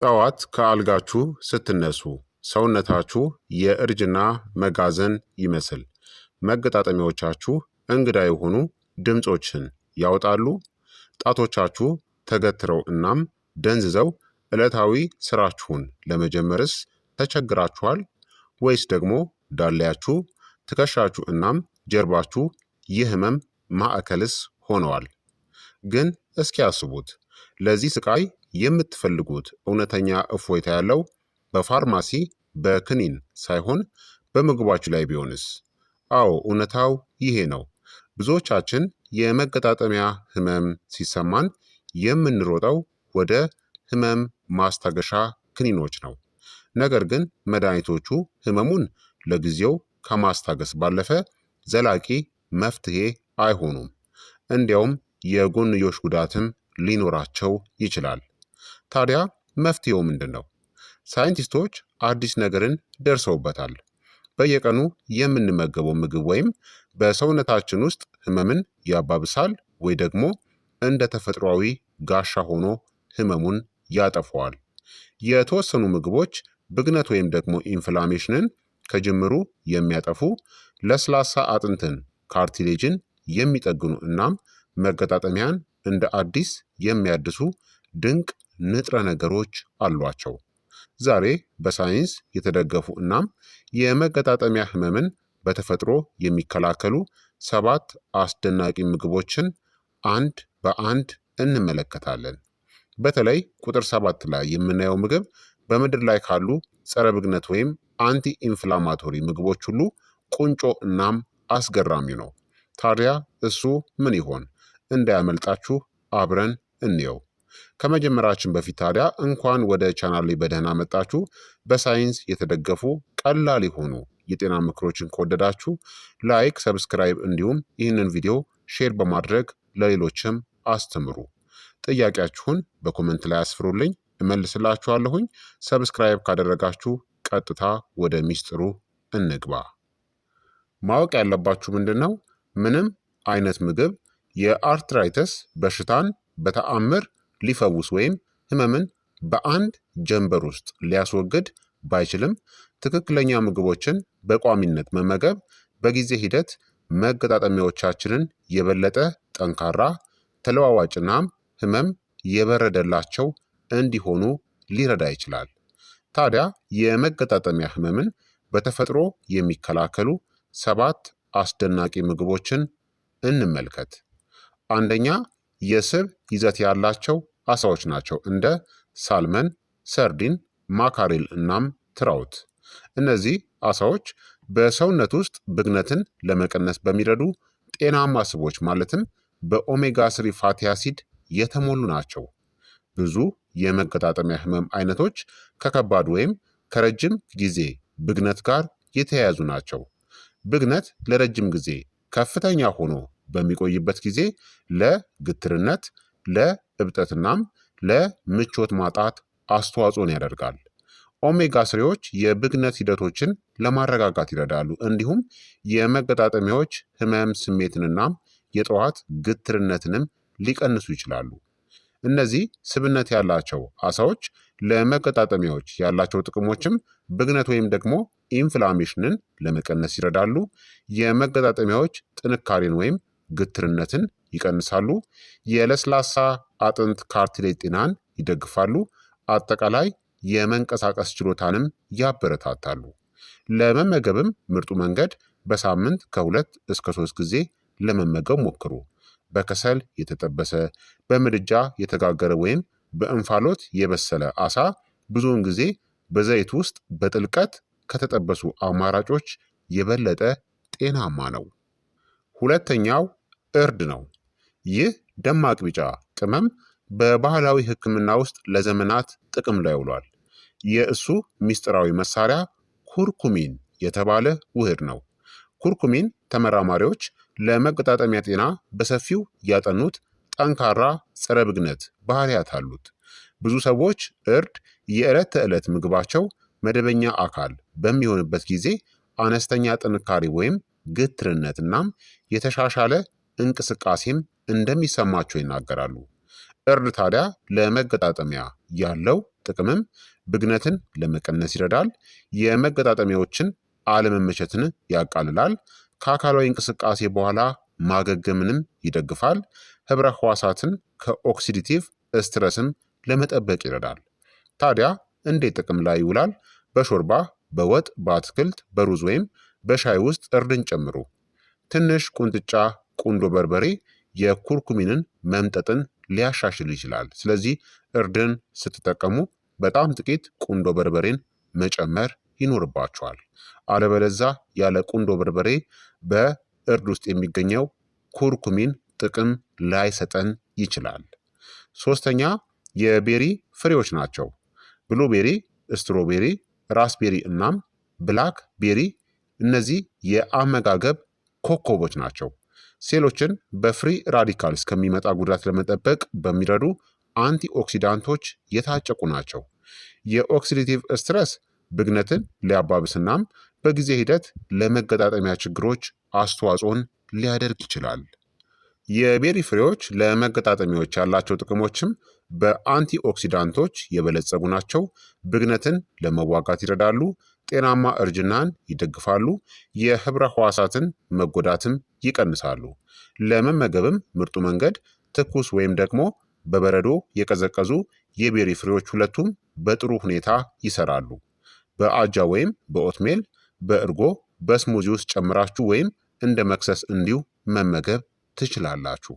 ጠዋት ከአልጋችሁ ስትነሱ ሰውነታችሁ የእርጅና መጋዘን ይመስል መገጣጠሚያዎቻችሁ እንግዳ የሆኑ ድምፆችን ያወጣሉ። ጣቶቻችሁ ተገትረው እናም ደንዝዘው ዕለታዊ ስራችሁን ለመጀመርስ ተቸግራችኋል? ወይስ ደግሞ ዳሌያችሁ፣ ትከሻችሁ እናም ጀርባችሁ የህመም ማዕከልስ ሆነዋል? ግን እስኪ አስቡት፣ ለዚህ ስቃይ የምትፈልጉት እውነተኛ እፎይታ ያለው በፋርማሲ በክኒን ሳይሆን በምግባችሁ ላይ ቢሆንስ? አዎ እውነታው ይሄ ነው። ብዙዎቻችን የመገጣጠሚያ ህመም ሲሰማን የምንሮጠው ወደ ህመም ማስታገሻ ክኒኖች ነው። ነገር ግን መድኃኒቶቹ ህመሙን ለጊዜው ከማስታገስ ባለፈ ዘላቂ መፍትሄ አይሆኑም። እንዲያውም የጎንዮሽ ጉዳትም ሊኖራቸው ይችላል። ታዲያ መፍትሄው ምንድን ነው? ሳይንቲስቶች አዲስ ነገርን ደርሰውበታል። በየቀኑ የምንመገበው ምግብ ወይም በሰውነታችን ውስጥ ህመምን ያባብሳል ወይ ደግሞ እንደ ተፈጥሯዊ ጋሻ ሆኖ ህመሙን ያጠፈዋል። የተወሰኑ ምግቦች ብግነት ወይም ደግሞ ኢንፍላሜሽንን ከጅምሩ የሚያጠፉ፣ ለስላሳ አጥንትን ካርቲሌጅን የሚጠግኑ እናም መገጣጠሚያን እንደ አዲስ የሚያድሱ ድንቅ ንጥረ ነገሮች አሏቸው። ዛሬ በሳይንስ የተደገፉ እናም የመገጣጠሚያ ህመምን በተፈጥሮ የሚከላከሉ 7 አስደናቂ ምግቦችን አንድ በአንድ እንመለከታለን። በተለይ ቁጥር 7 ላይ የምናየው ምግብ በምድር ላይ ካሉ ጸረ ብግነት ወይም አንቲ ኢንፍላማቶሪ ምግቦች ሁሉ ቁንጮ እናም አስገራሚ ነው። ታዲያ እሱ ምን ይሆን? እንዳያመልጣችሁ አብረን እንየው። ከመጀመራችን በፊት ታዲያ እንኳን ወደ ቻናሌ በደህና መጣችሁ። በሳይንስ የተደገፉ ቀላል የሆኑ የጤና ምክሮችን ከወደዳችሁ ላይክ፣ ሰብስክራይብ እንዲሁም ይህንን ቪዲዮ ሼር በማድረግ ለሌሎችም አስተምሩ። ጥያቄያችሁን በኮመንት ላይ አስፍሩልኝ፣ እመልስላችኋለሁኝ። ሰብስክራይብ ካደረጋችሁ ቀጥታ ወደ ሚስጥሩ እንግባ። ማወቅ ያለባችሁ ምንድን ነው? ምንም አይነት ምግብ የአርትራይተስ በሽታን በተአምር ሊፈውስ ወይም ህመምን በአንድ ጀንበር ውስጥ ሊያስወግድ ባይችልም ትክክለኛ ምግቦችን በቋሚነት መመገብ በጊዜ ሂደት መገጣጠሚያዎቻችንን የበለጠ ጠንካራ፣ ተለዋዋጭናም ህመም የበረደላቸው እንዲሆኑ ሊረዳ ይችላል። ታዲያ የመገጣጠሚያ ህመምን በተፈጥሮ የሚከላከሉ 7 አስደናቂ ምግቦችን እንመልከት። አንደኛ፣ የስብ ይዘት ያላቸው አሳዎች ናቸው። እንደ ሳልመን፣ ሰርዲን፣ ማካሬል እናም ትራውት። እነዚህ አሳዎች በሰውነት ውስጥ ብግነትን ለመቀነስ በሚረዱ ጤናማ ስቦች ማለትም በኦሜጋ 3 ፋቲ አሲድ የተሞሉ ናቸው። ብዙ የመገጣጠሚያ ህመም አይነቶች ከከባድ ወይም ከረጅም ጊዜ ብግነት ጋር የተያያዙ ናቸው። ብግነት ለረጅም ጊዜ ከፍተኛ ሆኖ በሚቆይበት ጊዜ ለግትርነት፣ ለእብጠትናም ለምቾት ማጣት አስተዋጽኦን ያደርጋል። ኦሜጋ ስሬዎች የብግነት ሂደቶችን ለማረጋጋት ይረዳሉ። እንዲሁም የመገጣጠሚያዎች ህመም ስሜትንናም የጠዋት ግትርነትንም ሊቀንሱ ይችላሉ። እነዚህ ስብነት ያላቸው አሳዎች ለመገጣጠሚያዎች ያላቸው ጥቅሞችም ብግነት ወይም ደግሞ ኢንፍላሜሽንን ለመቀነስ ይረዳሉ። የመገጣጠሚያዎች ጥንካሬን ወይም ግትርነትን ይቀንሳሉ። የለስላሳ አጥንት ካርቲሌጅ ጤናን ይደግፋሉ። አጠቃላይ የመንቀሳቀስ ችሎታንም ያበረታታሉ። ለመመገብም ምርጡ መንገድ በሳምንት ከ2 እስከ 3 ጊዜ ለመመገብ ሞክሩ። በከሰል የተጠበሰ፣ በምድጃ የተጋገረ ወይም በእንፋሎት የበሰለ አሳ ብዙውን ጊዜ በዘይት ውስጥ በጥልቀት ከተጠበሱ አማራጮች የበለጠ ጤናማ ነው። ሁለተኛው እርድ ነው። ይህ ደማቅ ቢጫ ቅመም በባህላዊ ሕክምና ውስጥ ለዘመናት ጥቅም ላይ ውሏል። የእሱ ምስጢራዊ መሳሪያ ኩርኩሚን የተባለ ውህድ ነው። ኩርኩሚን ተመራማሪዎች ለመገጣጠሚያ ጤና በሰፊው ያጠኑት ጠንካራ ጸረ ብግነት ባህሪያት አሉት። ብዙ ሰዎች እርድ የዕለት ተዕለት ምግባቸው መደበኛ አካል በሚሆንበት ጊዜ አነስተኛ ጥንካሬ ወይም ግትርነት እናም የተሻሻለ እንቅስቃሴም እንደሚሰማቸው ይናገራሉ። እርድ ታዲያ ለመገጣጠሚያ ያለው ጥቅምም ብግነትን ለመቀነስ ይረዳል። የመገጣጠሚያዎችን አለመመቸትን ያቃልላል። ከአካላዊ እንቅስቃሴ በኋላ ማገገምንም ይደግፋል። ህብረ ህዋሳትን ከኦክሲዲቲቭ ስትረስም ለመጠበቅ ይረዳል። ታዲያ እንዴት ጥቅም ላይ ይውላል? በሾርባ፣ በወጥ፣ በአትክልት፣ በሩዝ ወይም በሻይ ውስጥ እርድን ጨምሩ። ትንሽ ቁንጥጫ ቁንዶ በርበሬ የኩርኩሚንን መምጠጥን ሊያሻሽል ይችላል። ስለዚህ እርድን ስትጠቀሙ በጣም ጥቂት ቁንዶ በርበሬን መጨመር ይኖርባቸዋል። አለበለዛ ያለ ቁንዶ በርበሬ በእርድ ውስጥ የሚገኘው ኩርኩሚን ጥቅም ላይሰጠን ይችላል። ሶስተኛ የቤሪ ፍሬዎች ናቸው። ብሉቤሪ፣ ስትሮቤሪ፣ ራስቤሪ እናም ብላክ ቤሪ እነዚህ የአመጋገብ ኮከቦች ናቸው። ሴሎችን በፍሪ ራዲካልስ ከሚመጣ ጉዳት ለመጠበቅ በሚረዱ አንቲኦክሲዳንቶች የታጨቁ ናቸው። የኦክሲዲቲቭ ስትረስ ብግነትን ሊያባብስናም በጊዜ ሂደት ለመገጣጠሚያ ችግሮች አስተዋጽኦን ሊያደርግ ይችላል። የቤሪ ፍሬዎች ለመገጣጠሚያዎች ያላቸው ጥቅሞችም በአንቲኦክሲዳንቶች የበለጸጉ ናቸው። ብግነትን ለመዋጋት ይረዳሉ። ጤናማ እርጅናን ይደግፋሉ። የህብረ ህዋሳትን መጎዳትም ይቀንሳሉ። ለመመገብም ምርጡ መንገድ ትኩስ ወይም ደግሞ በበረዶ የቀዘቀዙ የቤሪ ፍሬዎች ሁለቱም በጥሩ ሁኔታ ይሰራሉ። በአጃ ወይም በኦትሜል፣ በእርጎ፣ በስሙዚ ውስጥ ጨምራችሁ ወይም እንደ መክሰስ እንዲሁ መመገብ ትችላላችሁ።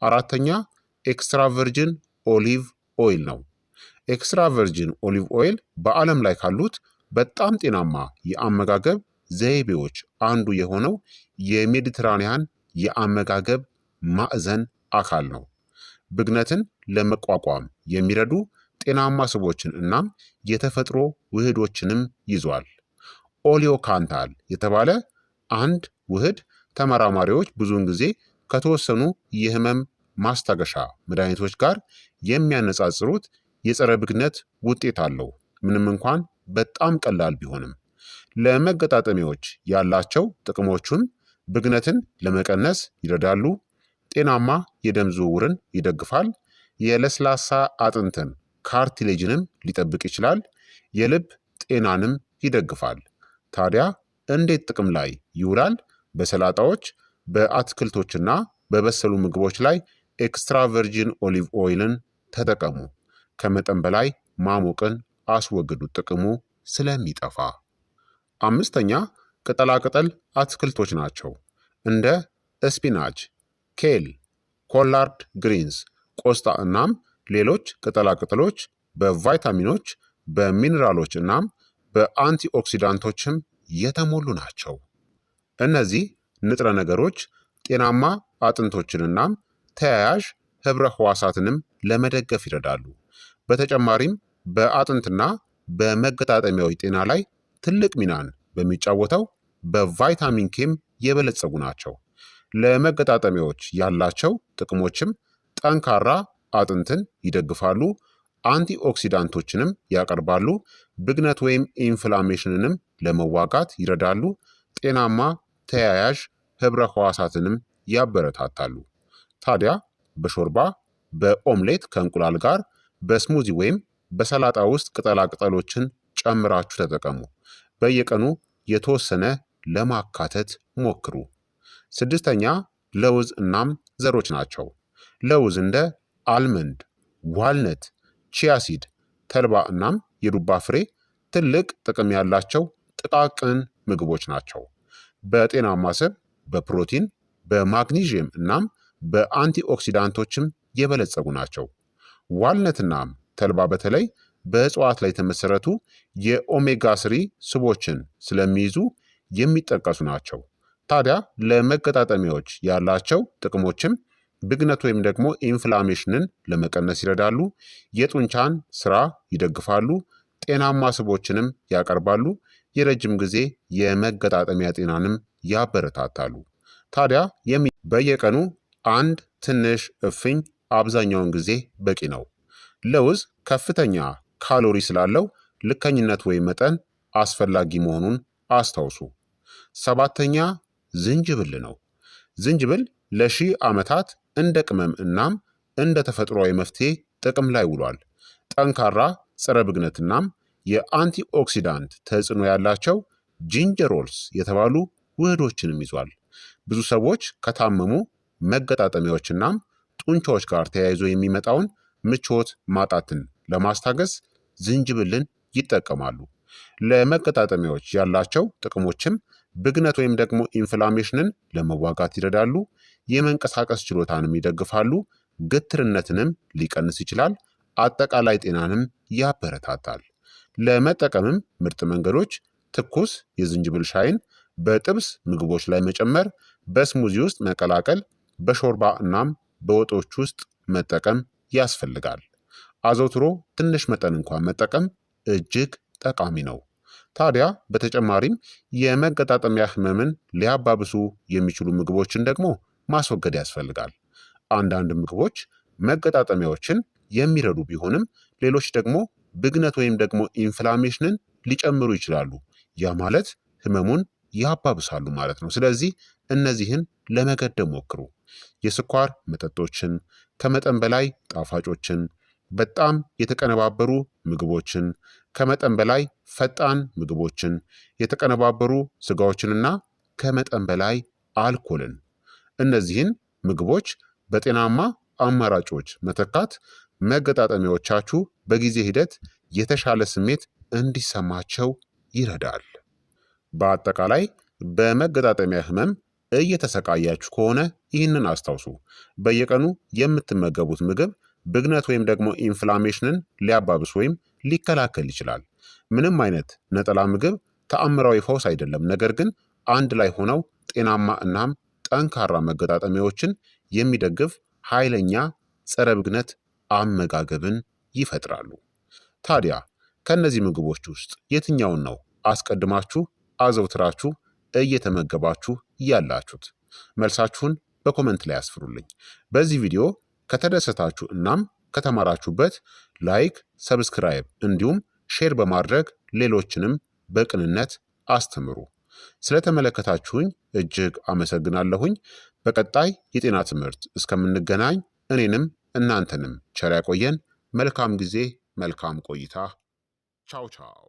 አራተኛ ኤክስትራ ቨርጂን ኦሊቭ ኦይል ነው። ኤክስትራ ቨርጂን ኦሊቭ ኦይል በዓለም ላይ ካሉት በጣም ጤናማ የአመጋገብ ዘይቤዎች አንዱ የሆነው የሜዲትራኒያን የአመጋገብ ማዕዘን አካል ነው። ብግነትን ለመቋቋም የሚረዱ ጤናማ ስቦችን እናም የተፈጥሮ ውህዶችንም ይዟል። ኦሊዮካንታል የተባለ አንድ ውህድ ተመራማሪዎች ብዙውን ጊዜ ከተወሰኑ የህመም ማስታገሻ መድኃኒቶች ጋር የሚያነጻጽሩት የጸረ ብግነት ውጤት አለው። ምንም እንኳን በጣም ቀላል ቢሆንም ለመገጣጠሚያዎች ያላቸው ጥቅሞቹም ብግነትን ለመቀነስ ይረዳሉ። ጤናማ የደም ዝውውርን ይደግፋል። የለስላሳ አጥንትን ካርቲሌጅንም ሊጠብቅ ይችላል። የልብ ጤናንም ይደግፋል። ታዲያ እንዴት ጥቅም ላይ ይውላል? በሰላጣዎች፣ በአትክልቶችና በበሰሉ ምግቦች ላይ ኤክስትራ ቨርጂን ኦሊቭ ኦይልን ተጠቀሙ። ከመጠን በላይ ማሞቅን አስወግዱ፣ ጥቅሙ ስለሚጠፋ። አምስተኛ ቅጠላቅጠል አትክልቶች ናቸው። እንደ ስፒናች፣ ኬል፣ ኮላርድ ግሪንስ፣ ቆስጣ እናም ሌሎች ቅጠላቅጠሎች በቫይታሚኖች፣ በሚኒራሎች እናም በአንቲኦክሲዳንቶችም የተሞሉ ናቸው። እነዚህ ንጥረ ነገሮች ጤናማ አጥንቶችንናም ተያያዥ ህብረ ህዋሳትንም ለመደገፍ ይረዳሉ። በተጨማሪም በአጥንትና በመገጣጠሚያዊ ጤና ላይ ትልቅ ሚናን በሚጫወተው በቫይታሚን ኬም የበለጸጉ ናቸው። ለመገጣጠሚያዎች ያላቸው ጥቅሞችም ጠንካራ አጥንትን ይደግፋሉ፣ አንቲኦክሲዳንቶችንም ያቀርባሉ፣ ብግነት ወይም ኢንፍላሜሽንንም ለመዋጋት ይረዳሉ፣ ጤናማ ተያያዥ ህብረ ህዋሳትንም ያበረታታሉ። ታዲያ በሾርባ፣ በኦምሌት ከእንቁላል ጋር፣ በስሙዚ ወይም በሰላጣ ውስጥ ቅጠላቅጠሎችን ጨምራችሁ ተጠቀሙ። በየቀኑ የተወሰነ ለማካተት ሞክሩ። ስድስተኛ ለውዝ እናም ዘሮች ናቸው። ለውዝ እንደ አልመንድ፣ ዋልነት፣ ቺያሲድ፣ ተልባ እናም የዱባ ፍሬ ትልቅ ጥቅም ያላቸው ጥቃቅን ምግቦች ናቸው። በጤናማ ስብ፣ በፕሮቲን፣ በማግኒዥየም እናም በአንቲኦክሲዳንቶችም የበለጸጉ ናቸው። ዋልነትናም ተልባ በተለይ በእጽዋት ላይ የተመሰረቱ የኦሜጋ ስሪ ስቦችን ስለሚይዙ የሚጠቀሱ ናቸው። ታዲያ ለመገጣጠሚያዎች ያላቸው ጥቅሞችም ብግነት ወይም ደግሞ ኢንፍላሜሽንን ለመቀነስ ይረዳሉ፣ የጡንቻን ስራ ይደግፋሉ፣ ጤናማ ስቦችንም ያቀርባሉ፣ የረጅም ጊዜ የመገጣጠሚያ ጤናንም ያበረታታሉ። ታዲያ በየቀኑ አንድ ትንሽ እፍኝ አብዛኛውን ጊዜ በቂ ነው። ለውዝ ከፍተኛ ካሎሪ ስላለው ልከኝነት ወይም መጠን አስፈላጊ መሆኑን አስታውሱ። ሰባተኛ ዝንጅብል ነው። ዝንጅብል ለሺህ ዓመታት እንደ ቅመም እናም እንደ ተፈጥሯዊ መፍትሄ ጥቅም ላይ ውሏል። ጠንካራ ጸረ ብግነትናም የአንቲኦክሲዳንት ተጽዕኖ ያላቸው ጂንጀሮልስ የተባሉ ውህዶችንም ይዟል። ብዙ ሰዎች ከታመሙ መገጣጠሚያዎችናም ጡንቻዎች ጋር ተያይዞ የሚመጣውን ምቾት ማጣትን ለማስታገስ ዝንጅብልን ይጠቀማሉ። ለመገጣጠሚያዎች ያላቸው ጥቅሞችም ብግነት ወይም ደግሞ ኢንፍላሜሽንን ለመዋጋት ይረዳሉ፣ የመንቀሳቀስ ችሎታንም ይደግፋሉ፣ ግትርነትንም ሊቀንስ ይችላል፣ አጠቃላይ ጤናንም ያበረታታል። ለመጠቀምም ምርጥ መንገዶች ትኩስ የዝንጅብል ሻይን በጥብስ ምግቦች ላይ መጨመር፣ በስሙዚ ውስጥ መቀላቀል፣ በሾርባ እናም በወጦች ውስጥ መጠቀም ያስፈልጋል። አዘውትሮ ትንሽ መጠን እንኳን መጠቀም እጅግ ጠቃሚ ነው። ታዲያ በተጨማሪም የመገጣጠሚያ ህመምን ሊያባብሱ የሚችሉ ምግቦችን ደግሞ ማስወገድ ያስፈልጋል። አንዳንድ ምግቦች መገጣጠሚያዎችን የሚረዱ ቢሆንም ሌሎች ደግሞ ብግነት ወይም ደግሞ ኢንፍላሜሽንን ሊጨምሩ ይችላሉ። ያ ማለት ህመሙን ያባብሳሉ ማለት ነው። ስለዚህ እነዚህን ለመገደብ ሞክሩ። የስኳር መጠጦችን፣ ከመጠን በላይ ጣፋጮችን፣ በጣም የተቀነባበሩ ምግቦችን፣ ከመጠን በላይ ፈጣን ምግቦችን፣ የተቀነባበሩ ስጋዎችንና ከመጠን በላይ አልኮልን፣ እነዚህን ምግቦች በጤናማ አማራጮች መተካት መገጣጠሚያዎቻችሁ በጊዜ ሂደት የተሻለ ስሜት እንዲሰማቸው ይረዳል። በአጠቃላይ በመገጣጠሚያ ህመም እየተሰቃያችሁ ከሆነ ይህንን አስታውሱ። በየቀኑ የምትመገቡት ምግብ ብግነት ወይም ደግሞ ኢንፍላሜሽንን ሊያባብስ ወይም ሊከላከል ይችላል። ምንም አይነት ነጠላ ምግብ ተአምራዊ ፈውስ አይደለም፣ ነገር ግን አንድ ላይ ሆነው ጤናማ እናም ጠንካራ መገጣጠሚያዎችን የሚደግፍ ኃይለኛ ጸረ ብግነት አመጋገብን ይፈጥራሉ። ታዲያ ከእነዚህ ምግቦች ውስጥ የትኛውን ነው አስቀድማችሁ አዘውትራችሁ እየተመገባችሁ ያላችሁት? መልሳችሁን በኮመንት ላይ አስፍሩልኝ። በዚህ ቪዲዮ ከተደሰታችሁ እናም ከተማራችሁበት ላይክ፣ ሰብስክራይብ እንዲሁም ሼር በማድረግ ሌሎችንም በቅንነት አስተምሩ። ስለተመለከታችሁኝ እጅግ አመሰግናለሁኝ። በቀጣይ የጤና ትምህርት እስከምንገናኝ እኔንም እናንተንም ቸር ያቆየን። መልካም ጊዜ፣ መልካም ቆይታ። ቻው ቻው።